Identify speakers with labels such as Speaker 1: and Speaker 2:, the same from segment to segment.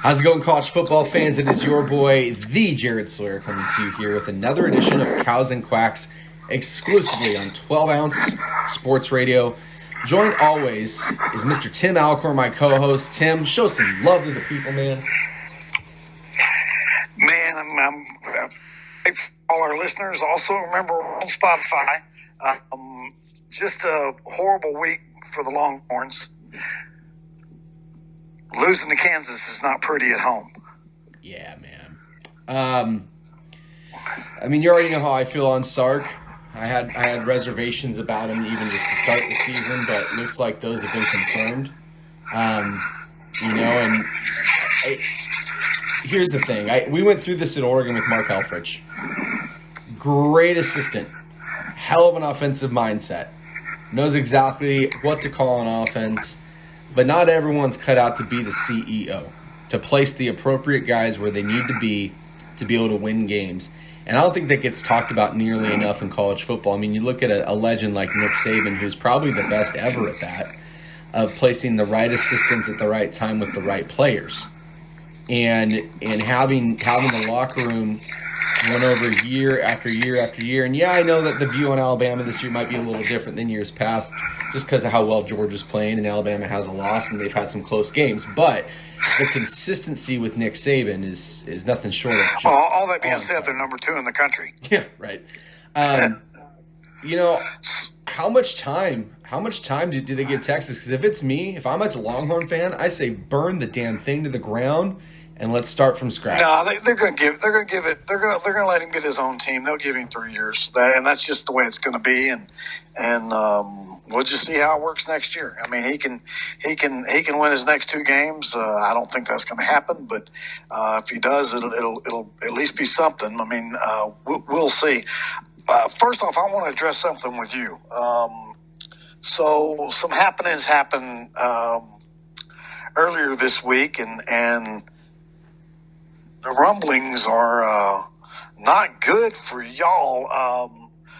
Speaker 1: How's it going, college football fans? It is your boy, the Jared Sawyer, coming to you here with another edition of Cows and Quacks, exclusively on 12-ounce sports radio. Joined always is Mr. Tim Alcorn, my co-host. Tim, show some love to the people, man.
Speaker 2: Man, I'm all our listeners. Also, remember on Spotify. Just a horrible week for the Longhorns. Losing to Kansas is not pretty at home.
Speaker 1: Yeah, man. I mean, you already know how I feel on Sark. I had reservations about him even just to start the season, but it looks like those have been confirmed. Here's the thing. We went through this at Oregon with Mark Helfrich. Great assistant. Hell of an offensive mindset. Knows exactly what to call on offense. But not everyone's cut out to be the CEO, to place the appropriate guys where they need to be able to win games. And I don't think that gets talked about nearly enough in college football. I mean, you look at a legend like Nick Saban, who's probably the best ever at that, of placing the right assistants at the right time with the right players. And having the locker room went over year after year after year. And yeah, I know that the view on Alabama this year might be a little different than years past, just because of how well Georgia's playing, and Alabama has a loss, and they've had some close games. But the consistency with Nick Saban is nothing short of just
Speaker 2: all that being said, they're number 2 in the country.
Speaker 1: Yeah, right. How much time do they give Texas? Because if it's me, if I'm a Longhorn fan, I say burn the damn thing to the ground and let's start from scratch.
Speaker 2: No, they're going to give it. They're going to let him get his own team. They'll give him 3 years, and that's just the way it's going to be. And we'll just see how it works next year. I mean, he can win his next 2 games. I don't think that's going to happen, but if he does, it'll at least be something. I mean, we'll see. First off, I want to address something with you. So some happenings happened earlier this week, and the rumblings are not good for y'all.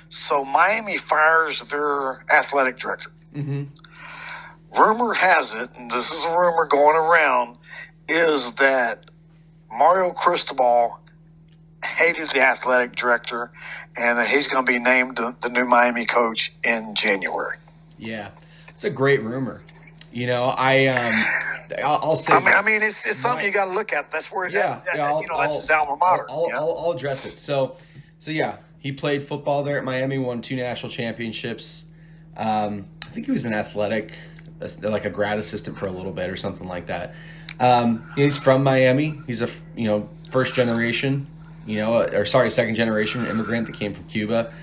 Speaker 2: So Miami fires their athletic director.
Speaker 1: Mm-hmm.
Speaker 2: Rumor has it, and this is a rumor going around, is that Mario Cristobal hated the athletic director and that he's going to be named the new Miami coach in January.
Speaker 1: Yeah, it's a great rumor. You know, I'll say.
Speaker 2: I mean, it's something you got to look at. That's where that's his alma mater.
Speaker 1: I'll address it. So yeah, he played football there at Miami, won 2 national championships. I think he was an athletic, like a grad assistant for a little bit or something like that. He's from Miami. He's a first generation. Second generation immigrant that came from Cuba.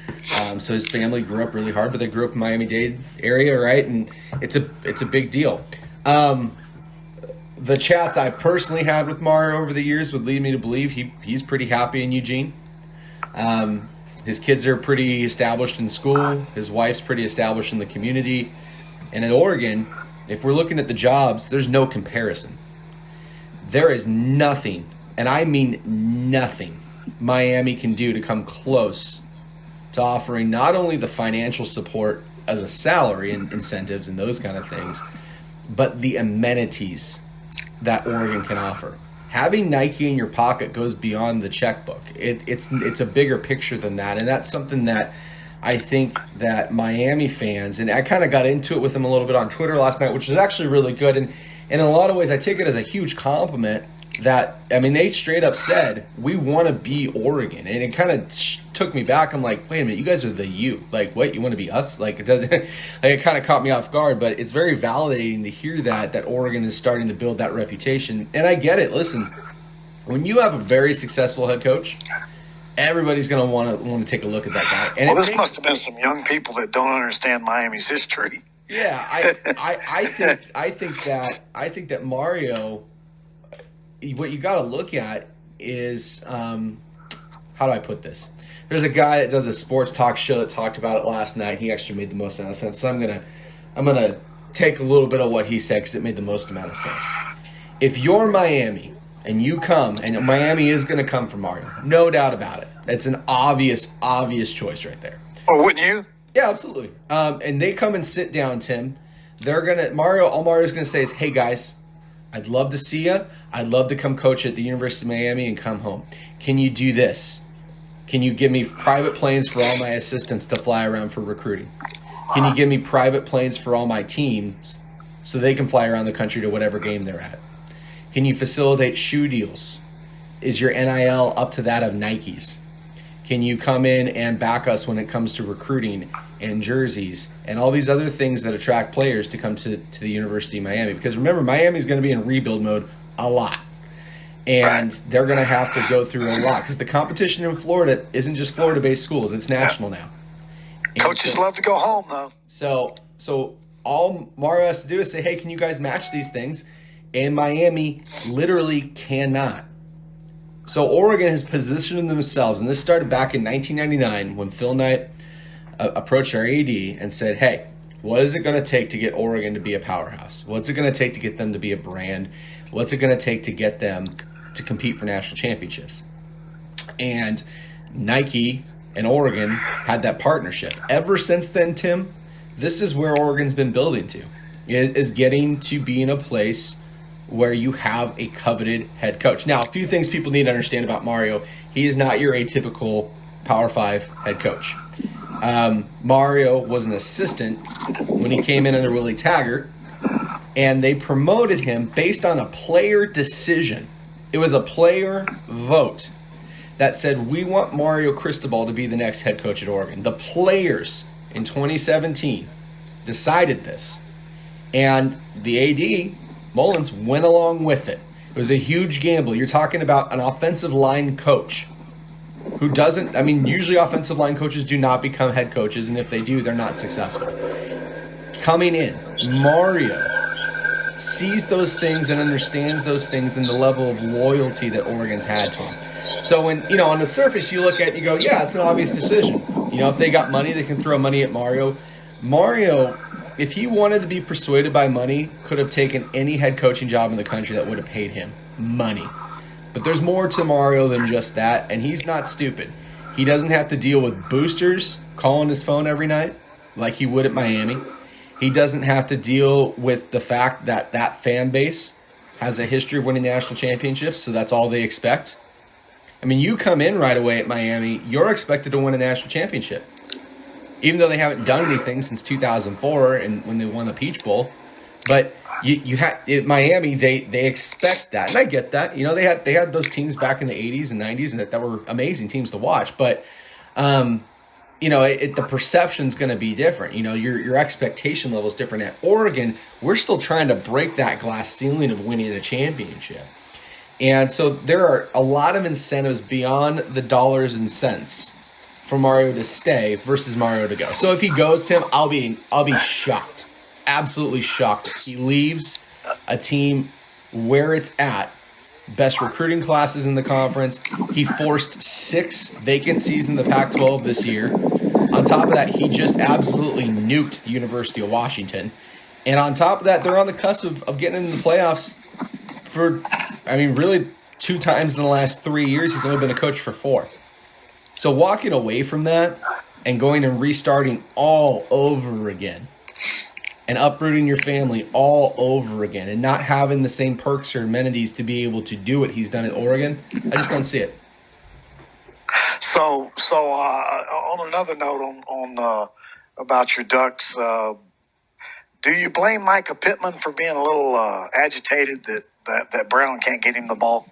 Speaker 1: So his family grew up really hard, but they grew up in Miami-Dade area, right? And it's a big deal. The chats I've personally had with Mario over the years would lead me to believe he's pretty happy in Eugene. His kids are pretty established in school. His wife's pretty established in the community. And at Oregon, if we're looking at the jobs, there's no comparison. There is nothing, and I mean nothing, Miami can do to come close to offering not only the financial support as a salary and incentives and those kind of things, but the amenities that Oregon can offer. Having Nike in your pocket goes beyond the checkbook. It's a bigger picture than that, and that's something that I think that Miami fans, and I kind of got into it with them a little bit on Twitter last night, which is actually really good, and in a lot of ways I take it as a huge compliment. They straight up said, we want to be Oregon. And it kind of took me back. I'm like, wait a minute, you guys are the U. Like, what, you want to be us? Like, it kind of caught me off guard. But it's very validating to hear that Oregon is starting to build that reputation. And I get it. Listen, when you have a very successful head coach, everybody's going to want to take a look at that guy. And
Speaker 2: this must have been some young people that don't understand Miami's history.
Speaker 1: Yeah, I think that Mario, what you got to look at is, how do I put this? There's a guy that does a sports talk show that talked about it last night. He actually made the most amount of sense. So I'm gonna take a little bit of what he said because it made the most amount of sense. If you're Miami and you come, and Miami is going to come for Mario, no doubt about it. That's an obvious choice right there.
Speaker 2: Oh, wouldn't you?
Speaker 1: Yeah, absolutely. And they come and sit down, Tim. All Mario's going to say is, hey guys, I'd love to see you. I'd love to come coach at the University of Miami and come home. Can you do this? Can you give me private planes for all my assistants to fly around for recruiting? Can you give me private planes for all my teams so they can fly around the country to whatever game they're at? Can you facilitate shoe deals? Is your NIL up to that of Nike's? Can you come in and back us when it comes to recruiting and jerseys and all these other things that attract players to come to the University of Miami? Because remember, Miami's going to be in rebuild mode a lot. And they're going to have to go through a lot because the competition in Florida isn't just Florida-based schools. It's national now. And
Speaker 2: Coaches love to go home, though.
Speaker 1: So all Mario has to do is say, hey, can you guys match these things? And Miami literally cannot. So Oregon has positioned themselves, and this started back in 1999 when Phil Knight approached our AD and said, hey, what is it going to take to get Oregon to be a powerhouse? What's it going to take to get them to be a brand? What's it going to take to get them to compete for national championships? And Nike and Oregon had that partnership. Ever since then, Tim, this is where Oregon's been building to, is getting to be in a place where you have a coveted head coach. Now, a few things people need to understand about Mario. He is not your atypical Power 5 head coach. Mario was an assistant when he came in under Willie Taggart, and they promoted him based on a player decision. It was a player vote that said, we want Mario Cristobal to be the next head coach at Oregon. The players in 2017 decided this, and the AD, Mullins, went along with it. It was a huge gamble. You're talking about an offensive line coach who doesn't, usually offensive line coaches do not become head coaches, and if they do, they're not successful. Coming in, Mario sees those things and understands those things and the level of loyalty that Oregon's had to him. So when, on the surface you look at it, you go, yeah, it's an obvious decision. If they got money, they can throw money at Mario. Mario, if he wanted to be persuaded by money, could have taken any head coaching job in the country that would have paid him money. But there's more to Mario than just that, and he's not stupid. He doesn't have to deal with boosters calling his phone every night like he would at Miami. He doesn't have to deal with the fact that that fan base has a history of winning national championships, so that's all they expect. You come in right away at Miami, you're expected to win a national championship. Even though they haven't done anything since 2004 and when they won the Peach Bowl. But you had in Miami, they expect that. And I get that. They had those teams back in the 80s and 90s and that were amazing teams to watch. But the perception's going to be different. Your expectation level is different. At Oregon, we're still trying to break that glass ceiling of winning a championship. And so there are a lot of incentives beyond the dollars and cents for Mario to stay versus Mario to go. So if he goes, Tim, I'll be shocked, absolutely shocked. He leaves a team where it's at, best recruiting classes in the conference. He forced 6 vacancies in the Pac-12 this year. On top of that, he just absolutely nuked the University of Washington. And on top of that, they're on the cusp of getting into the playoffs for, really 2 times in the last 3 years. He's only been a coach for 4. So walking away from that and going and restarting all over again and uprooting your family all over again and not having the same perks or amenities to be able to do what he's done at Oregon, I just don't see it.
Speaker 2: So on another note on about your Ducks, do you blame Micah Pittman for being a little agitated that Brown can't get him the ball?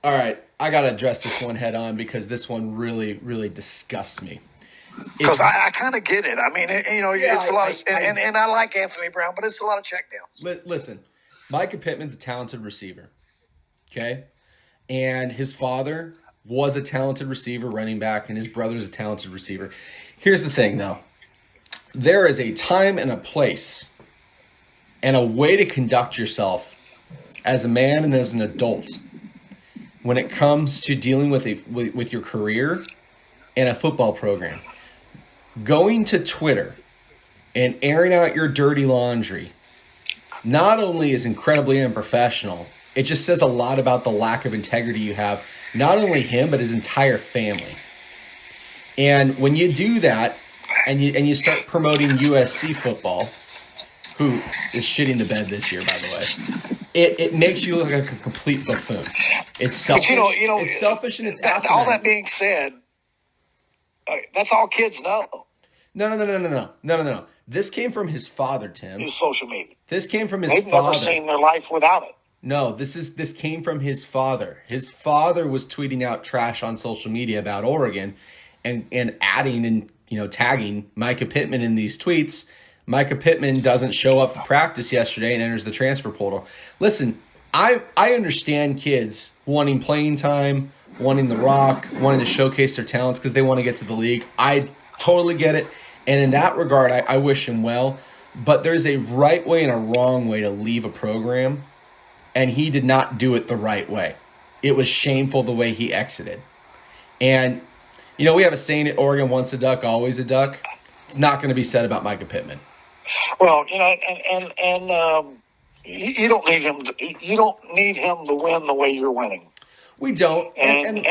Speaker 1: All right, I got to address this one head on because this one really, really disgusts me.
Speaker 2: Because I kind of get it. It's a lot, and I like Anthony Brown, but it's a lot of checkdowns.
Speaker 1: Listen, Micah Pittman's a talented receiver, okay? And his father was a talented receiver, running back, and his brother's a talented receiver. Here's the thing, though. There is a time and a place and a way to conduct yourself as a man and as an adult when it comes to dealing with your career and a football program. Going to Twitter and airing out your dirty laundry not only is incredibly unprofessional, it just says a lot about the lack of integrity you have, not only him, but his entire family. And when you do that and you start promoting USC football, who is shitting the bed this year, by the way, it makes you look like a complete buffoon. It's selfish.
Speaker 2: But
Speaker 1: it's selfish and it's asinine.
Speaker 2: all that being said, that's all kids know.
Speaker 1: No. This came from his father, Tim.
Speaker 2: Is social media.
Speaker 1: This came from his
Speaker 2: They've
Speaker 1: father.
Speaker 2: never seen their life without it.
Speaker 1: No, this came from his father. His father was tweeting out trash on social media about Oregon and adding and tagging Micah Pittman in these tweets. Micah Pittman doesn't show up for practice yesterday and enters the transfer portal. Listen, I understand kids wanting playing time, wanting the rock, wanting to showcase their talents because they want to get to the league. I totally get it. And in that regard, I wish him well. But there's a right way and a wrong way to leave a program. And he did not do it the right way. It was shameful the way he exited. And, we have a saying at Oregon, once a duck, always a duck. It's not going to be said about Micah Pittman.
Speaker 2: Well, you don't need him. You don't need him to win the way you're winning.
Speaker 1: We don't.
Speaker 2: And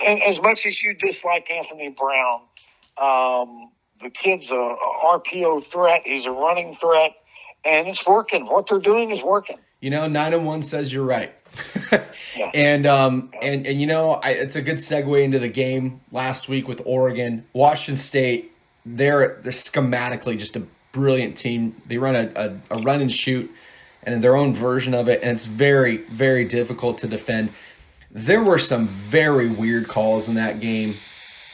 Speaker 2: as much as you dislike Anthony Brown, the kid's a RPO threat. He's a running threat, and it's working. What they're doing is working.
Speaker 1: 9-1 says you're right.
Speaker 2: Yeah.
Speaker 1: And it's a good segue into the game last week with Oregon. Washington State, they're schematically just a brilliant team. They run a run and shoot and their own version of it, and it's very, very difficult to defend. There were some very weird calls in that game,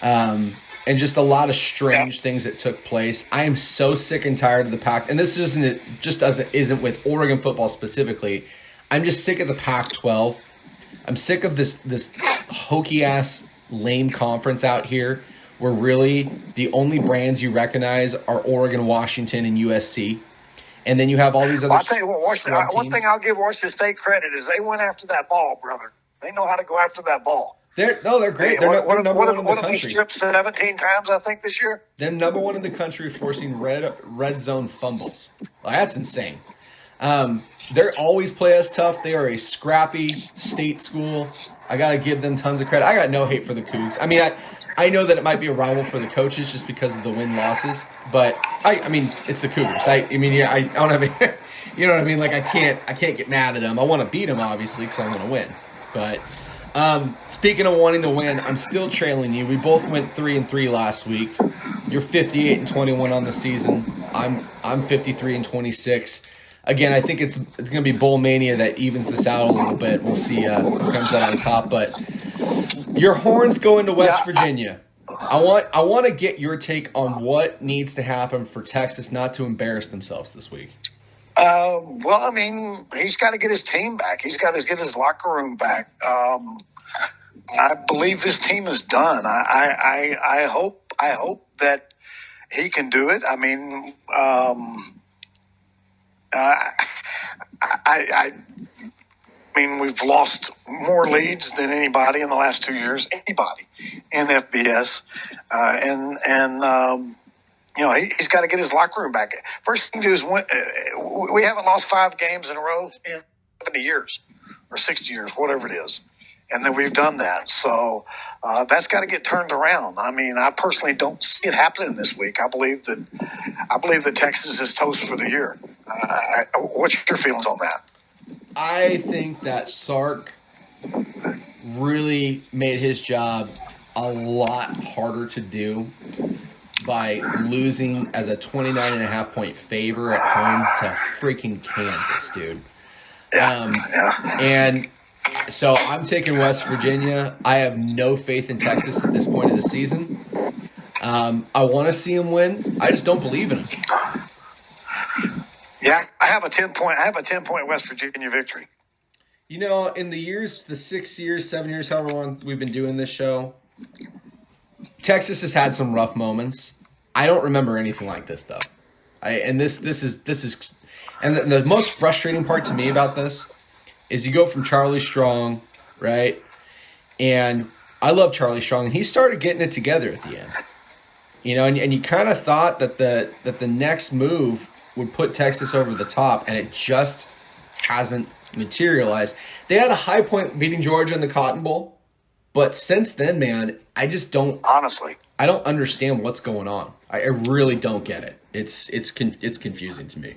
Speaker 1: and just a lot of strange things that took place. I am so sick and tired of the Pac, and this isn't with Oregon football specifically. I'm just sick of the Pac-12. I'm sick of this hokey ass lame conference out here, where really the only brands you recognize are Oregon, Washington, and USC. And then you have all these other.
Speaker 2: I'll tell you what, one thing I'll give Washington State credit is they went after that ball, brother. They know how to go after that ball.
Speaker 1: They're great. They're number one in the country.
Speaker 2: What have they stripped 17 times, I think, this year?
Speaker 1: They're number one in the country forcing red zone fumbles. Well, that's insane. They always play us tough. They are a scrappy state school. I got to give them tons of credit. I got no hate for the Cougs. I mean, I know that it might be a rival for the coaches just because of the win-losses, but I mean, it's the Cougars. I don't have a, you know what I mean? Like, I can't get mad at them. I want to beat them, obviously, because I want to win. But speaking of wanting to win, I'm still trailing you. We both went 3-3 last week. You're 58-21 on the season. I'm 53-26. Again, I think it's going to be Bowl Mania that evens this out a little bit. We'll see who comes out on top. But your Horns going to West Virginia. I want to get your take on what needs to happen for Texas not to embarrass themselves this week.
Speaker 2: Well, I mean, he's got to get his team back. He's got to get his locker room back. I believe this team is done. I hope that he can do it. I mean, I mean, we've lost more leads than anybody in the last 2 years. Anybody in FBS, he's got to get his locker room back. First thing to do is win. We haven't lost 5 games in a row in 70 years or 60 years, whatever it is. And then we've done that. So that's got to get turned around. I mean, I personally don't see it happening this week. I believe that Texas is toast for the year. What's your feelings on that?
Speaker 1: I think that Sark really made his job a lot harder to do by losing as a 29.5-point favor at home to freaking Kansas, dude. And so I'm taking West Virginia. I have no faith in Texas at this point of the season. I want to see him win. I just don't believe in him.
Speaker 2: Yeah, I have a 10-point West Virginia victory.
Speaker 1: In the 6 years, 7 years, however long we've been doing this show, Texas has had some rough moments. I don't remember anything like this though. This is the most frustrating part to me about this is you go from Charlie Strong, right? And I love Charlie Strong, and he started getting it together at the end. And you kind of thought that the next move would put Texas over the top, and it just hasn't materialized. They had a high point beating Georgia in the Cotton Bowl, but since then, man, I just don't.
Speaker 2: Honestly,
Speaker 1: I don't understand what's going on. I really don't get it. It's confusing to me.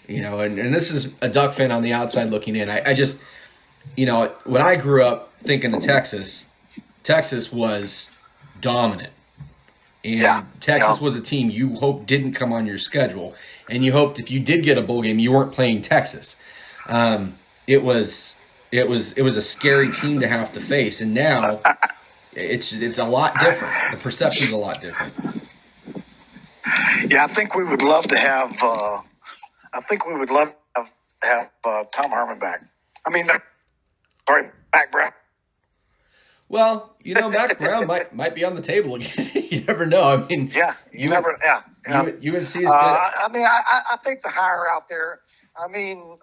Speaker 1: And this is a Duck fan on the outside looking in. I just, when I grew up thinking of Texas, Texas was dominant. And Texas was a team you hoped didn't come on your schedule. And you hoped if you did get a bowl game, you weren't playing Texas. It was a scary team to have to face. And now it's a lot different. The perception's a lot different.
Speaker 2: Yeah, I think we would love to have Tom Herman back. I mean, Mack Brown.
Speaker 1: Well, Mack Brown might be on the table again. You never know. I mean, UNC is good.
Speaker 2: I think the hire out there. I mean,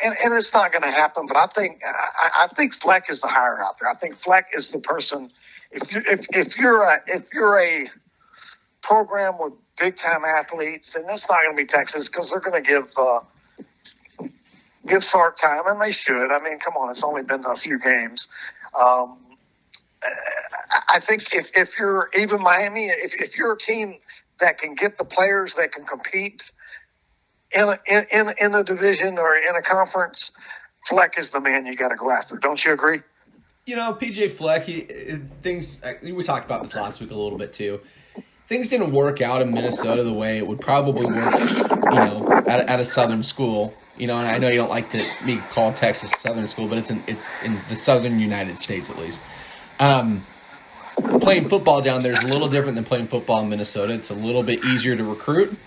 Speaker 2: and it's not going to happen. But I think Fleck is the hire out there. I think Fleck is the person. If you're a program with big time athletes, and it's not going to be Texas because they're going to give Sark time, and they should. I mean, come on, it's only been a few games. I think if you're even Miami, if you're a team that can get the players that can compete in a division or in a conference, Fleck is the man you got to go after. Don't you agree?
Speaker 1: PJ Fleck, we talked about this last week a little bit too. Things didn't work out in Minnesota the way it would probably work, at a Southern school. And I know you don't like me call Texas a Southern school, but it's in the Southern United States at least. Playing football down there is a little different than playing football in Minnesota. It's a little bit easier to recruit.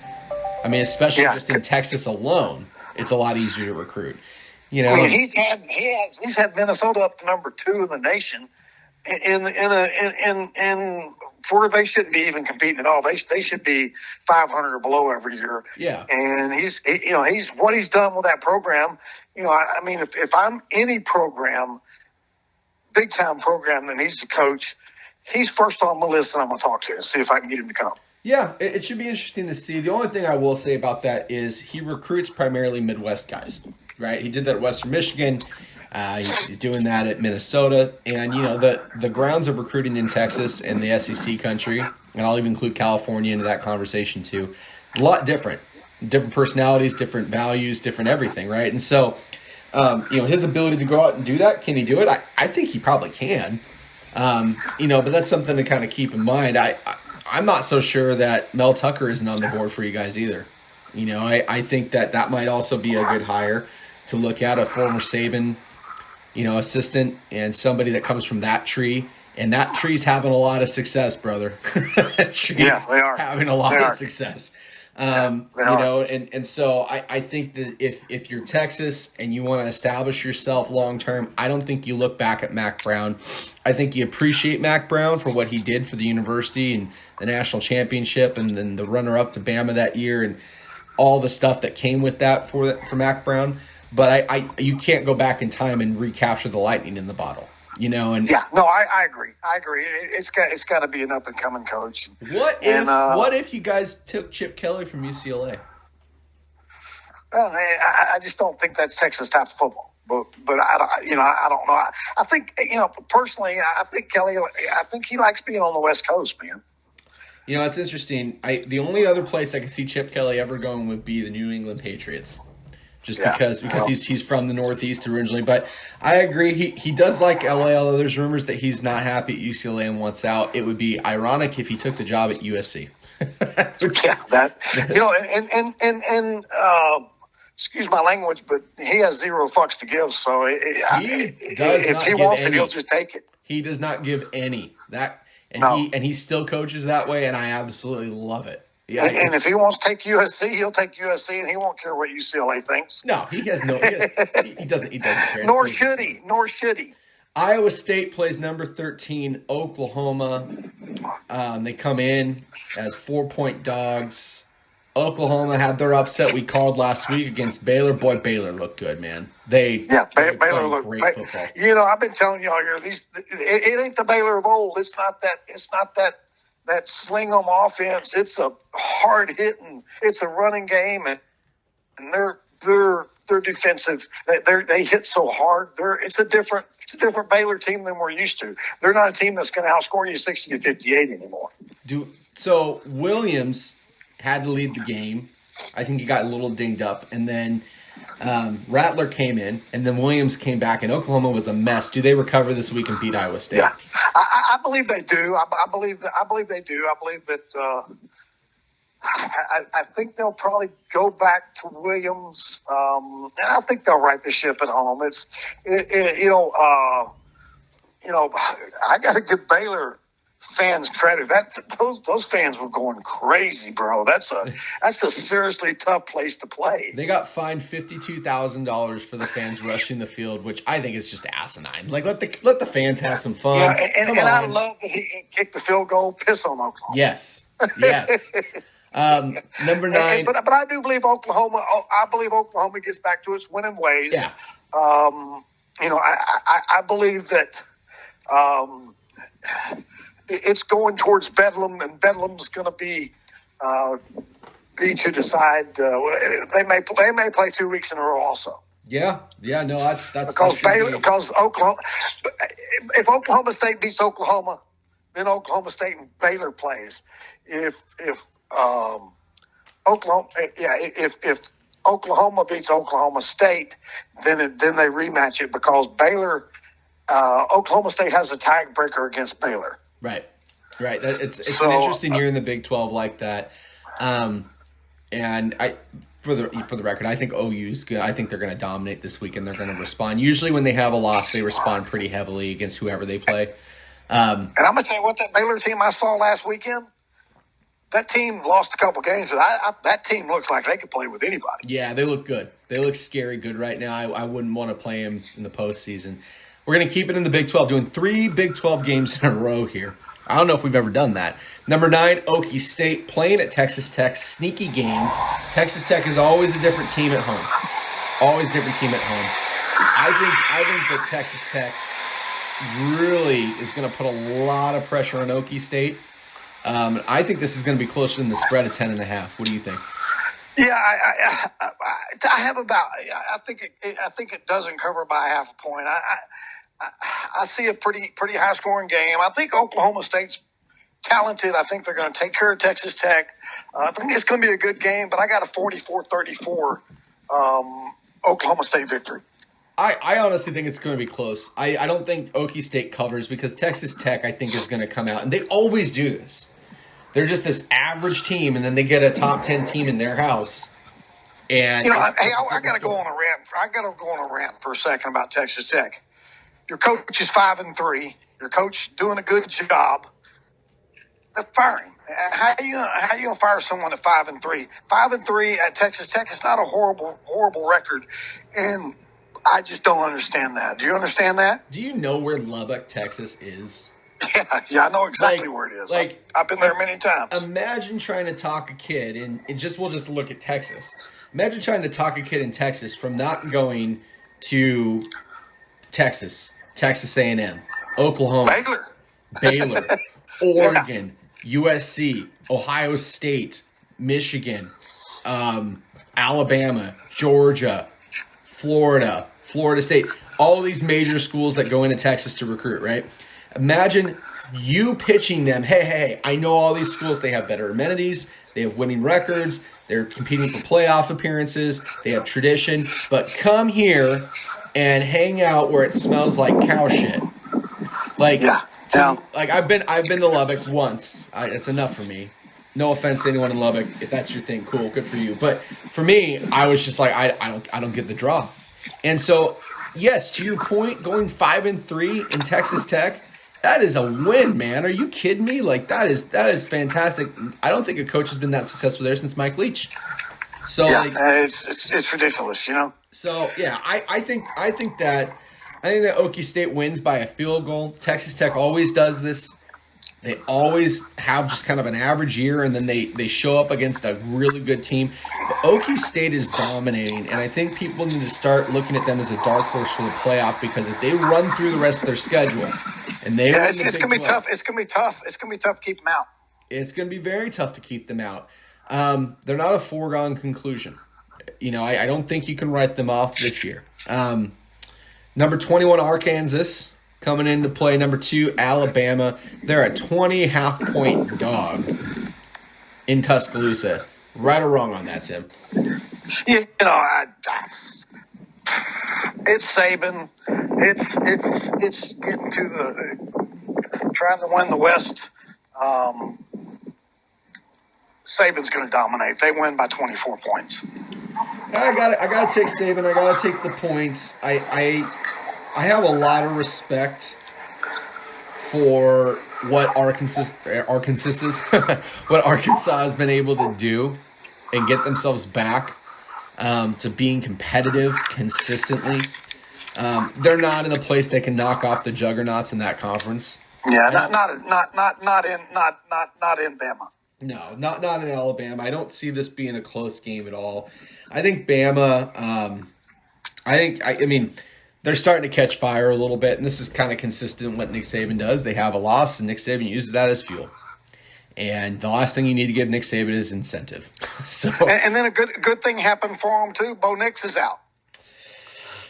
Speaker 1: I mean, especially just in Texas alone, it's a lot easier to recruit.
Speaker 2: He's had Minnesota up to number 2 in the nation, in where they shouldn't be even competing at all. They should be 500 or below every year.
Speaker 1: Yeah.
Speaker 2: And he's what he's done with that program. I mean, if I'm any program, big time program that needs a coach, he's first on my list and I'm going to talk to him and see if I can get him to come.
Speaker 1: Yeah, it should be interesting to see. The only thing I will say about that is he recruits primarily Midwest guys, right? He did that at Western Michigan. He's doing that at Minnesota. And, the grounds of recruiting in Texas and the SEC country, and I'll even include California into that conversation too, a lot different. Different personalities, different values, different everything, right? And so, his ability to go out and do that, can he do it? I think he probably can. But that's something to kind of keep in mind. I'm not so sure that Mel Tucker isn't on the board for you guys either. I think that might also be a good hire to look at, a former Saban, assistant and somebody that comes from that tree. And that tree's having a lot of success, brother. That tree's
Speaker 2: they are
Speaker 1: having a lot of success. And so I think that if you're Texas and you want to establish yourself long term, I don't think you look back at Mack Brown. I think you appreciate Mack Brown for what he did for the university and the national championship and then the runner up to Bama that year and all the stuff that came with that for Mack Brown. But you can't go back in time and recapture the lightning in the bottle.
Speaker 2: I agree. It's got to be an up and coming coach.
Speaker 1: What if you guys took Chip Kelly from UCLA?
Speaker 2: Well, I just don't think that's Texas type of football. But I don't know. I think personally, I think Kelly. I think he likes being on the West Coast, man.
Speaker 1: It's interesting. The only other place I could see Chip Kelly ever going would be the New England Patriots. Just because he's from the Northeast originally. But I agree, he does like LA, although there's rumors that he's not happy at UCLA and wants out. It would be ironic if he took the job at USC.
Speaker 2: Excuse my language, but he has zero fucks to give. So if he wants it, he'll just take it.
Speaker 1: He does not give any. He still coaches that way, and I absolutely love it.
Speaker 2: Yeah, and if he wants to take USC, he'll take USC, and he won't care what UCLA thinks.
Speaker 1: No, he doesn't care.
Speaker 2: Nor should he.
Speaker 1: Iowa State plays number 13, Oklahoma. They come in as 4-point dogs. Oklahoma had their upset we called last week against Baylor. Boy, Baylor looked good, man.
Speaker 2: Baylor looked
Speaker 1: great football.
Speaker 2: I've been telling y'all here, it ain't the Baylor of old. It's not that sling 'em offense. It's a hard hitting. It's a running game, and they're defensive. They hit so hard. It's a different Baylor team than we're used to. They're not a team that's going to outscore you 60-58 anymore.
Speaker 1: So Williams had to lead the game. I think he got a little dinged up, and then Rattler came in, and then Williams came back, and Oklahoma was a mess. Do they recover this week and beat Iowa State?
Speaker 2: Yeah, I believe they do. I believe that. I believe they do. I believe that. I think they'll probably go back to Williams, and I think they'll right the ship at home. I got to give Baylor fans credit. Those fans were going crazy, bro. That's a seriously tough place to play.
Speaker 1: They got fined $52,000 for the fans rushing the field, which I think is just asinine. Like let the fans have some fun.
Speaker 2: Yeah, and I love that he kicked the field goal. Piss on Oklahoma.
Speaker 1: Yes. Number 9.
Speaker 2: But I do believe Oklahoma. I believe Oklahoma gets back to its winning ways.
Speaker 1: Yeah.
Speaker 2: I believe that. It's going towards Bedlam, and Bedlam's going to be to decide. They may play 2 weeks in a row also.
Speaker 1: Yeah, no, that's
Speaker 2: because Oklahoma. If Oklahoma State beats Oklahoma, then Oklahoma State and Baylor plays. If Oklahoma beats Oklahoma State, then they rematch it because Oklahoma State has a tiebreaker against Baylor.
Speaker 1: Right. It's an interesting year in the Big 12 like that. And for the record, I think OU's good. I think they're going to dominate this week and they're going to respond. Usually when they have a loss, they respond pretty heavily against whoever they play.
Speaker 2: And I'm going to tell you what, that Baylor team I saw last weekend, that team lost a couple games, but that team looks like they could play with anybody.
Speaker 1: Yeah, they look good. They look scary good right now. I wouldn't want to play them in the postseason. We're going to keep it in the Big 12, doing 3 Big 12 games in a row here. I don't know if we've ever done that. Number 9, Okie State playing at Texas Tech. Sneaky game. Texas Tech is always a different team at home. Always a different team at home. I think that Texas Tech really is going to put a lot of pressure on Okie State. I think this is going to be closer than the spread of 10.5. What do you think?
Speaker 2: Yeah, I have about. I think it doesn't cover by half a point. I see a pretty high scoring game. I think Oklahoma State's talented. I think they're going to take care of Texas Tech. I think it's going to be a good game, but I got a 44-34 Oklahoma State victory.
Speaker 1: I honestly think it's going to be close. I don't think Okie State covers because Texas Tech, I think, is going to come out. And they always do this. They're just this average team, and then they get a top 10 team in their house. And
Speaker 2: I got to go on a rant. I got to go on a rant for a second about Texas Tech. Your coach is 5-3. Your coach doing a good job. They're firing. How are you gonna fire someone at 5-3? 5-3 at Texas Tech is not a horrible record, and I just don't understand that. Do you understand that?
Speaker 1: Do you know where Lubbock, Texas is?
Speaker 2: Yeah, I know exactly where it is. I've been there many times.
Speaker 1: Imagine trying to talk a kid, and we'll just look at Texas. Imagine trying to talk a kid in Texas from not going to Texas A&M, Oklahoma, Baylor, Oregon, USC, Ohio State, Michigan, Alabama, Georgia, Florida State, all these major schools that go into Texas to recruit, right? Imagine you pitching them, hey, I know all these schools, they have better amenities, they have winning records, they're competing for playoff appearances, they have tradition, but come here and hang out where it smells like cow shit. Like I've been to Lubbock once. It's enough for me. No offense to anyone in Lubbock. If that's your thing, cool, good for you. But for me, I was just like, I don't get the draw. And so, yes, to your point, going 5-3 in Texas Tech, that is a win, man. Are you kidding me? Like that is fantastic. I don't think a coach has been that successful there since Mike Leach. So
Speaker 2: it's ridiculous, you know.
Speaker 1: So yeah, I think that Okie State wins by a field goal. Texas Tech always does this. They always have just kind of an average year, and then they show up against a really good team. But Okie State is dominating, and I think people need to start looking at them as a dark horse for the playoff because if they run through the rest of their schedule, and it's
Speaker 2: going to be tough. It's going to be tough. It's going to be tough to keep them out.
Speaker 1: It's going to be very tough to keep them out. They're not a foregone conclusion. You know, I don't think you can write them off this year. Number 21, Arkansas, coming into play. Number 2, Alabama. They're a 20.5-point dog in Tuscaloosa. Right or wrong on that, Tim?
Speaker 2: You know, it's Saban. It's getting to trying to win the West. Saban's going to dominate. They win by 24 points.
Speaker 1: I gotta take Saban. I gotta take the points. I have a lot of respect for what Arkansas what Arkansas has been able to do and get themselves back to being competitive consistently. They're not in a place they can knock off the juggernauts in that conference.
Speaker 2: Yeah, not in Bama.
Speaker 1: No, not in Alabama. I don't see this being a close game at all. I think Bama. I mean, they're starting to catch fire a little bit, and this is kind of consistent with what Nick Saban does. They have a loss, and Nick Saban uses that as fuel. And the last thing you need to give Nick Saban is incentive. So,
Speaker 2: and then a good thing happened for him too. Bo Nix is out.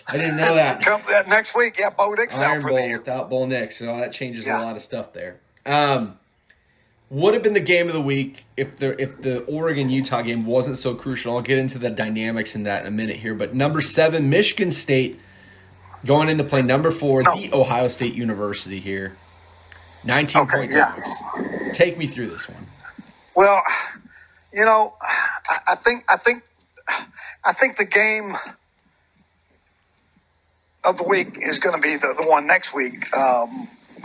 Speaker 1: I didn't know that.
Speaker 2: Next week, yeah, Bo Nix is out for the year.
Speaker 1: Without Bo Nix, so that changes a lot of stuff there. Would have been the game of the week if the Oregon-Utah game wasn't so crucial. I'll get into the dynamics in that in a minute here. But number 7, Michigan State going in to play number 4, the Ohio State University here. 19-point dogs. Take me through this one.
Speaker 2: Well, you know, I think the game of the week is going to be the one next week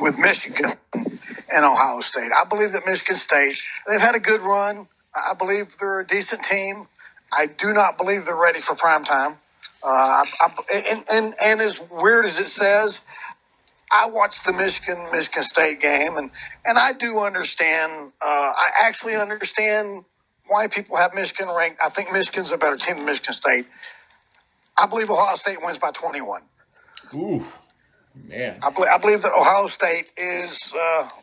Speaker 2: with Michigan and Ohio State. I believe that Michigan State, they've had a good run. I believe they're a decent team. I do not believe they're ready for prime time. And as weird as it says, I watched the Michigan State game, and I do understand. I actually understand why people have Michigan ranked. I think Michigan's a better team than Michigan State. I believe Ohio State wins by 21.
Speaker 1: Ooh, man!
Speaker 2: I believe that Ohio State is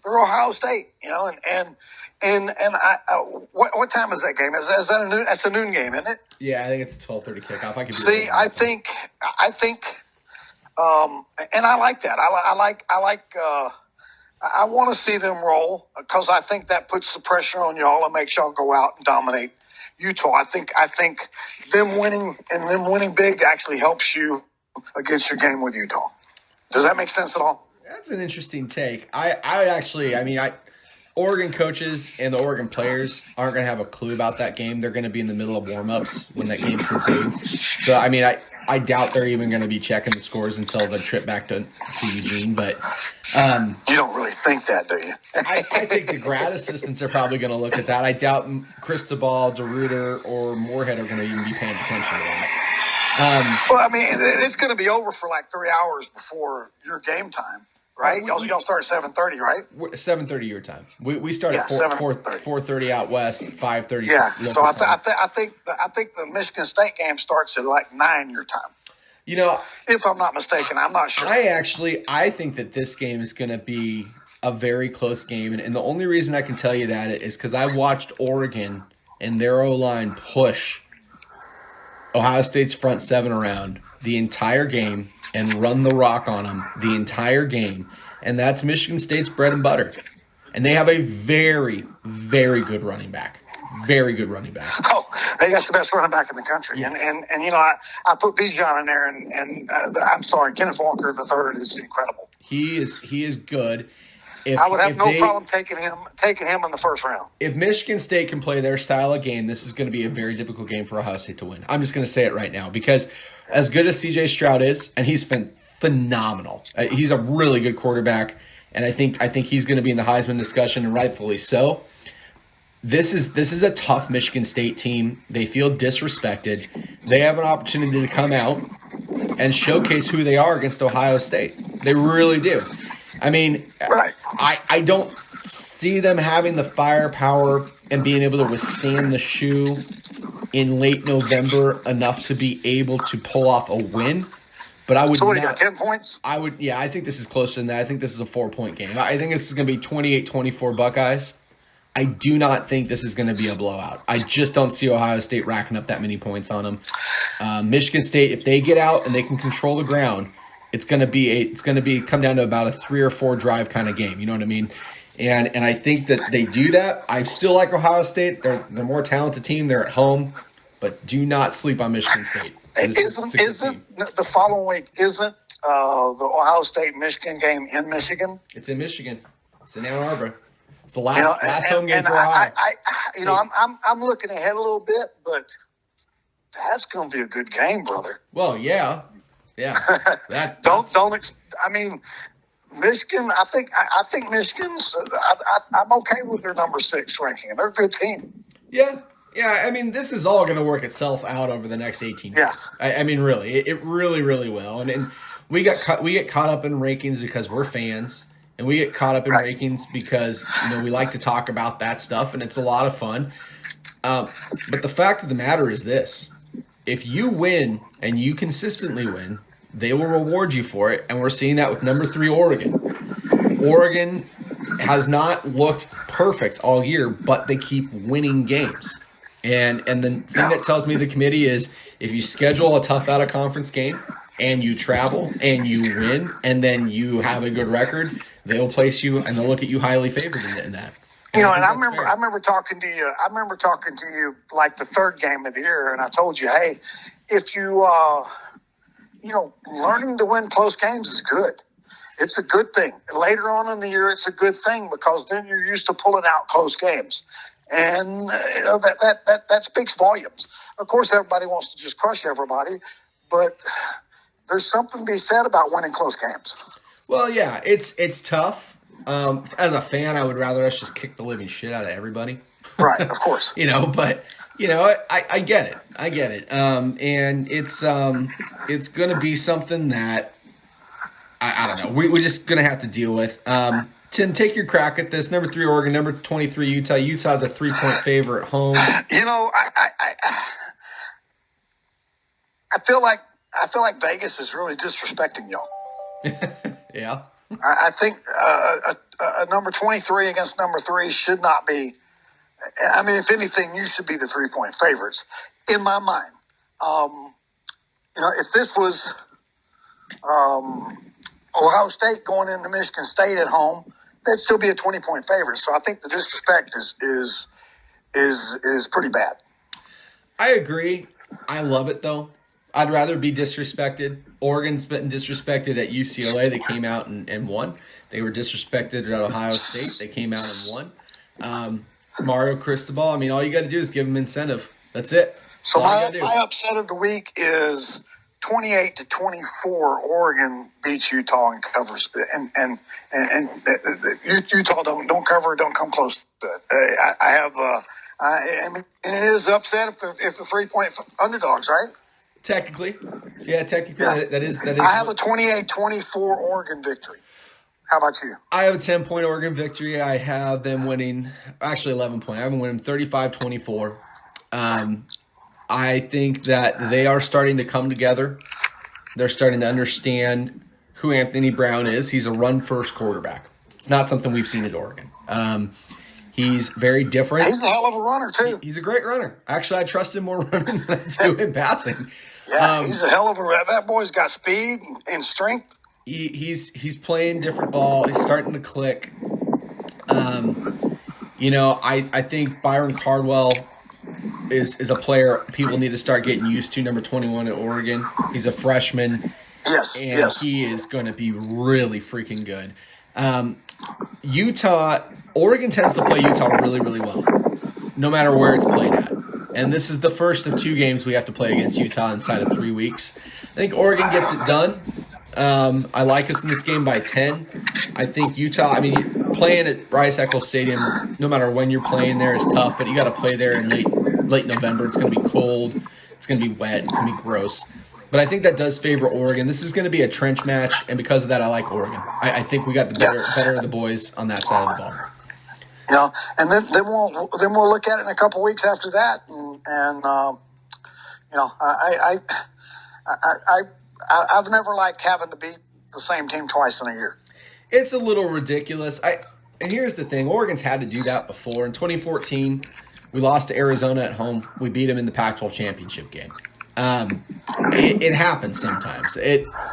Speaker 2: they're Ohio State, you know, and what time is that game? Is that a noon? That's a noon game, isn't it?
Speaker 1: Yeah, I think it's a 12:30 kickoff. I can
Speaker 2: see. I think, and I like that. I want to see them roll because I think that puts the pressure on y'all and makes y'all go out and dominate Utah. I think them winning big actually helps you against your game with Utah. Does that make sense at all?
Speaker 1: That's an interesting take. Oregon coaches and the Oregon players aren't going to have a clue about that game. They're going to be in the middle of warm-ups when that game concludes. So, I mean, I doubt they're even going to be checking the scores until the trip back to Eugene. But
Speaker 2: you don't really think that, do you?
Speaker 1: I think the grad assistants are probably going to look at that. I doubt Cristobal, DeRuyter, or Moorhead are going to even be paying attention to that.
Speaker 2: Well, I mean, it's going to be over for like 3 hours before your game time. Right? Y'all start at 7:30, right?
Speaker 1: 7:30 your time. We start at 4:30 out west, 5:30.
Speaker 2: Yeah. So I think the Michigan State game starts at like 9 your time.
Speaker 1: You know,
Speaker 2: if I'm not mistaken, I'm not sure.
Speaker 1: I think that this game is going to be a very close game, and the only reason I can tell you that is because I watched Oregon and their O-line push Ohio State's front 7 around the entire game and run the rock on them the entire game. And that's Michigan State's bread and butter. And they have a very, very good running back. Very good running back.
Speaker 2: Oh, they got the best running back in the country. Yes. And you know, I put Bijan in there, and I'm sorry, Kenneth Walker III is incredible.
Speaker 1: He is good.
Speaker 2: I would have no problem taking him in the first round.
Speaker 1: If Michigan State can play their style of game, this is going to be a very difficult game for Ohio State to win. I'm just going to say it right now because as good as C.J. Stroud is, and he's been phenomenal. He's a really good quarterback, and I think he's going to be in the Heisman discussion, and rightfully so. This is a tough Michigan State team. They feel disrespected. They have an opportunity to come out and showcase who they are against Ohio State. They really do. I mean,
Speaker 2: right.
Speaker 1: I don't see them having the firepower and being able to withstand the shoe in late November enough to be able to pull off a win. But I would.
Speaker 2: So what, you got 10 points?
Speaker 1: I think this is closer than that. I think this is a 4-point game. I think this is going to be 28-24 Buckeyes. I do not think this is going to be a blowout. I just don't see Ohio State racking up that many points on them. Michigan State, if they get out and they can control the ground, it's going to be come down to about a 3 or 4 drive kind of game. You know what I mean? And I think that they do that. I still like Ohio State. They're a more talented team. They're at home, but do not sleep on Michigan State.
Speaker 2: Isn't the following week? Isn't the Ohio State Michigan game in Michigan?
Speaker 1: It's in Michigan. It's in Ann Arbor. It's the last home game for Ohio.
Speaker 2: I'm looking ahead a little bit, but that's going to be a good game, brother.
Speaker 1: Well, yeah.
Speaker 2: I mean, Michigan. I think Michigan's. I'm okay with their number 6 ranking. They're a good team.
Speaker 1: Yeah. I mean, this is all going to work itself out over the next 18 years. I mean, really, it really, really will. And we get caught up in rankings because we're fans, and we get caught up in rankings because we like to talk about that stuff, and it's a lot of fun. But the fact of the matter is this: if you win and you consistently win, they will reward you for it, and we're seeing that with number 3 Oregon. Oregon has not looked perfect all year, but they keep winning games. And the thing that tells me the committee is if you schedule a tough out-of-conference game and you travel and you win and then you have a good record, they'll place you and they'll look at you highly favored in that.
Speaker 2: And I remember talking to you. I remember talking to you like the 3rd game of the year, and I told you, hey, if you learning to win close games is good. It's a good thing. Later on in the year, it's a good thing because then you're used to pulling out close games. And that speaks volumes. Of course, everybody wants to just crush everybody, but there's something to be said about winning close games.
Speaker 1: Well, yeah, it's tough. As a fan, I would rather us just kick the living shit out of everybody.
Speaker 2: Right, of course.
Speaker 1: But I get it. I get it. And it's going to be something that I don't know. We're just going to have to deal with. Tim, take your crack at this. Number 3 Oregon, number 23 Utah. Utah's a 3-point favorite at home.
Speaker 2: I feel like Vegas is really disrespecting y'all.
Speaker 1: Yeah.
Speaker 2: I think a number 23 against number 3 should not be. I mean, if anything, you should be the 3-point favorites in my mind. If this was Ohio State going into Michigan State at home, they'd still be a 20-point favorite. So I think the disrespect is pretty bad.
Speaker 1: I agree. I love it though. I'd rather be disrespected. Oregon's been disrespected at UCLA. They came out and won. They were disrespected at Ohio State. They came out and won. Mario Cristobal. I mean, all you got to do is give them incentive. That's it.
Speaker 2: So my upset of the week is 28-24. Oregon beats Utah and covers, and Utah don't cover, don't come close to it. And it is upset if the 3-point underdogs, right?
Speaker 1: Technically, that is.
Speaker 2: I have a 28-24 Oregon victory. How about you?
Speaker 1: I have a 10-point Oregon victory. I have them winning, actually 11 point. I have them winning 35-24. I think that they are starting to come together. They're starting to understand who Anthony Brown is. He's a run-first quarterback. It's not something we've seen at Oregon. He's very different.
Speaker 2: He's a hell of a runner, too.
Speaker 1: He's a great runner. Actually, I trust him more running than I do in passing.
Speaker 2: Yeah, he's a hell of a – that boy's got speed and strength.
Speaker 1: He's playing different ball. He's starting to click. I think Byron Cardwell is a player people need to start getting used to. Number 21 at Oregon. He's a freshman.
Speaker 2: Yes.
Speaker 1: He is going to be really freaking good. Oregon tends to play Utah really, really well, no matter where it's played at. And this is the first of 2 games we have to play against Utah inside of 3 weeks. I think Oregon gets it done. I like us in this game by 10. I think Utah, playing at Rice-Eccles Stadium, no matter when you're playing there, is tough, but you got to play there in late November. It's going to be cold. It's going to be wet. It's going to be gross. But I think that does favor Oregon. This is going to be a trench match, and because of that, I like Oregon. I think we got the better of the boys on that side of the ball.
Speaker 2: And then we'll look at it in a couple weeks after that, I've never liked having to beat the same team twice in a year.
Speaker 1: It's a little ridiculous. And here's the thing: Oregon's had to do that before. In 2014, we lost to Arizona at home. We beat them in the Pac-12 championship game. It happens sometimes,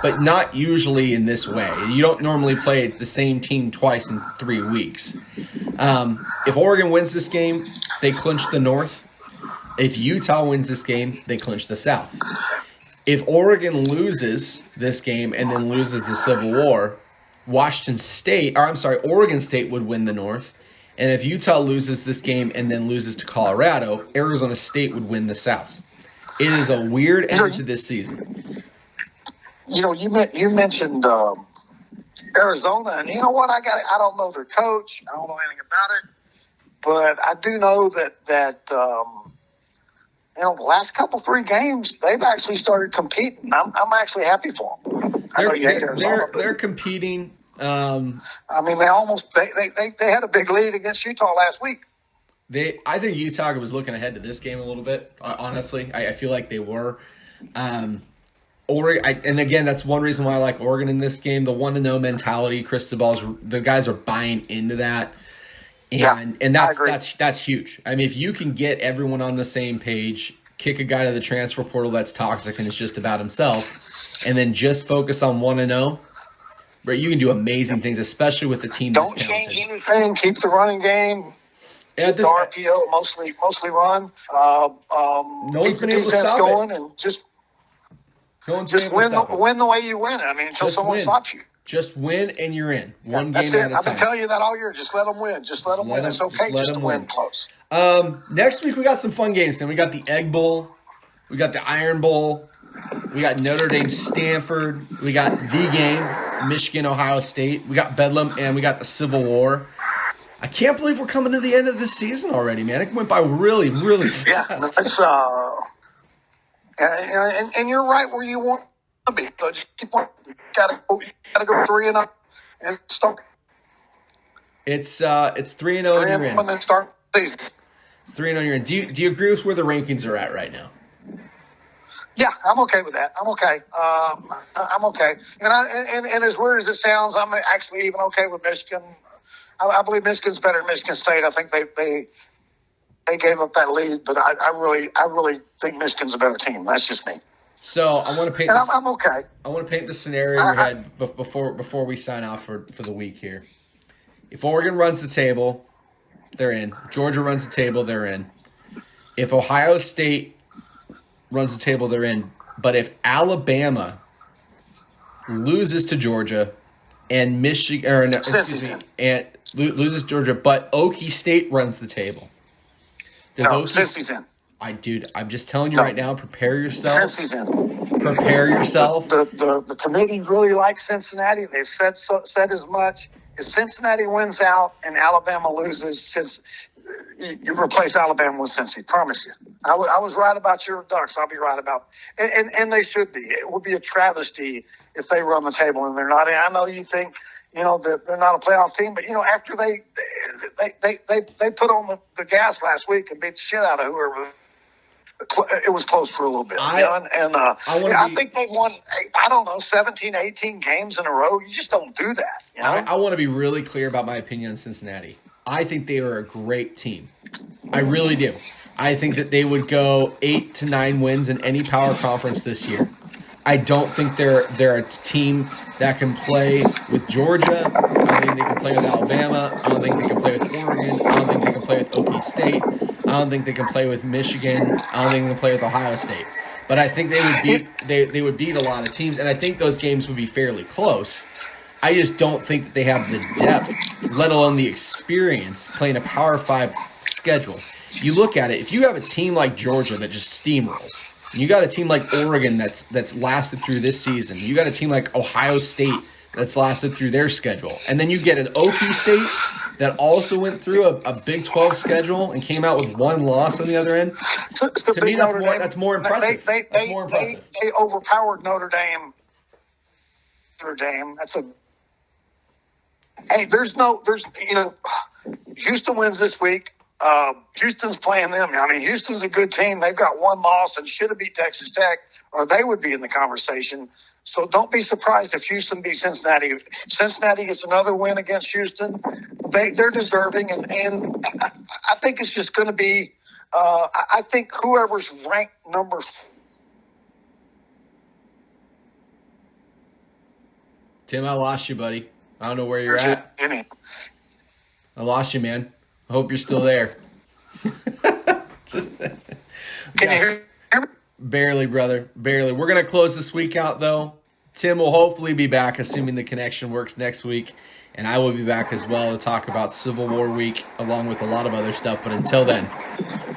Speaker 1: but not usually in this way. You don't normally play the same team twice in 3 weeks. If Oregon wins this game, they clinch the North. If Utah wins this game, they clinch the South. If Oregon loses this game and then loses the Civil War, Oregon State would win the North. And if Utah loses this game and then loses to Colorado, Arizona State would win the South. It is a weird end to this season.
Speaker 2: You mentioned Arizona, and you know what? I don't know their coach. I don't know anything about it, but I do know that the last couple 3 games they've actually started competing. I'm actually happy for them. I know you hate Arizona.
Speaker 1: They're competing.
Speaker 2: I mean, they had a big lead against Utah last week.
Speaker 1: I think Utah was looking ahead to this game a little bit. Honestly, I feel like they were. Oregon, and again, that's one reason why I like Oregon in this game. The 1-0 mentality, the guys are buying into that, and that's huge. I mean, if you can get everyone on the same page, kick a guy to the transfer portal that's toxic and it's just about himself, and then just focus on 1-0. Right, you can do amazing things, especially with the team.
Speaker 2: Don't change anything. Keep the running game. Keep the RPO mostly run.
Speaker 1: No one's been able to stop
Speaker 2: going
Speaker 1: it.
Speaker 2: And just win the way you win. I mean, until someone stops you.
Speaker 1: Just win and you're in. One
Speaker 2: that's
Speaker 1: game
Speaker 2: it.
Speaker 1: at a time.
Speaker 2: I've been telling you that all year. Just let them win. Just let them win. It's okay just to win close.
Speaker 1: Next week we got some fun games. And we got the Egg Bowl. We got the Iron Bowl. We got Notre Dame, Stanford. We got the game, Michigan, Ohio State. We got Bedlam, and we got the Civil War. I can't believe we're coming to the end of this season already, man. It went by really, really fast.
Speaker 2: Yeah, and you're right where you want to be. So just keep on. You gotta go 3-0 and start.
Speaker 1: It's 3-0 and you're in.
Speaker 2: And then start the season.
Speaker 1: It's 3-0 and you're in. Do you agree with where the rankings are at right now?
Speaker 2: Yeah, I'm okay with that. I'm okay. I'm okay. And as weird as it sounds, I'm actually even okay with Michigan. I believe Michigan's better than Michigan State. I think they gave up that lead, but I really think Michigan's a better team. That's just me.
Speaker 1: So I want to paint.
Speaker 2: I'm okay.
Speaker 1: I want to paint the scenario in your head before we sign off for the week here. If Oregon runs the table, they're in. Georgia runs the table, they're in. If Ohio State runs the table, they're in. But if Alabama loses to Georgia and Michigan, and loses Georgia, but Okie State runs the table.
Speaker 2: Cincy's in.
Speaker 1: I'm just telling you right now, prepare yourself.
Speaker 2: Cincy's in.
Speaker 1: Prepare yourself.
Speaker 2: The committee really likes Cincinnati. They've said as much. If Cincinnati wins out and Alabama loses, since you replace Alabama with Cincy, promise you. I was right about your Ducks. I'll be right about, and they should be. It would be a travesty if they run the table and they're not. I know you think that they're not a playoff team, but after they put on the gas last week and beat the shit out of whoever. It was close for a little bit. I think they won, 17, 18 games in a row. You just don't do that.
Speaker 1: I want to be really clear about my opinion on Cincinnati. I think they are a great team. I really do. I think that they would go 8 to 9 wins in any power conference this year. I don't think they're a team that can play with Georgia. I don't think they can play with Alabama. I don't think they can play with Oregon. I don't think they can play with Okie State. I don't think they can play with Michigan. I don't think they can play with Ohio State. But I think they would beat a lot of teams, and I think those games would be fairly close. I just don't think that they have the depth, let alone the experience, playing a Power 5 schedule. You look at it, if you have a team like Georgia that just steamrolls, and you got a team like Oregon that's lasted through this season, you got a team like Ohio State that's lasted through their schedule, and then you get an Okie State that also went through a Big 12 schedule and came out with one loss on the other end. To me, that's more impressive.
Speaker 2: They overpowered Notre Dame. That's a. Hey, Houston wins this week. Houston's playing them. I mean, Houston's a good team. They've got one loss and should have beat Texas Tech, or they would be in the conversation. So don't be surprised if Houston beats Cincinnati. If Cincinnati gets another win against Houston, they're deserving, and I think it's just going to be. I think whoever's ranked number
Speaker 1: Tim, I lost you, buddy. I don't know where you're at.
Speaker 2: Any.
Speaker 1: I lost you, man. I hope you're still there.
Speaker 2: Can you hear me?
Speaker 1: Barely, brother. Barely. We're going to close this week out, though. Tim will hopefully be back, assuming the connection works next week. And I will be back as well to talk about Civil War week, along with a lot of other stuff. But until then,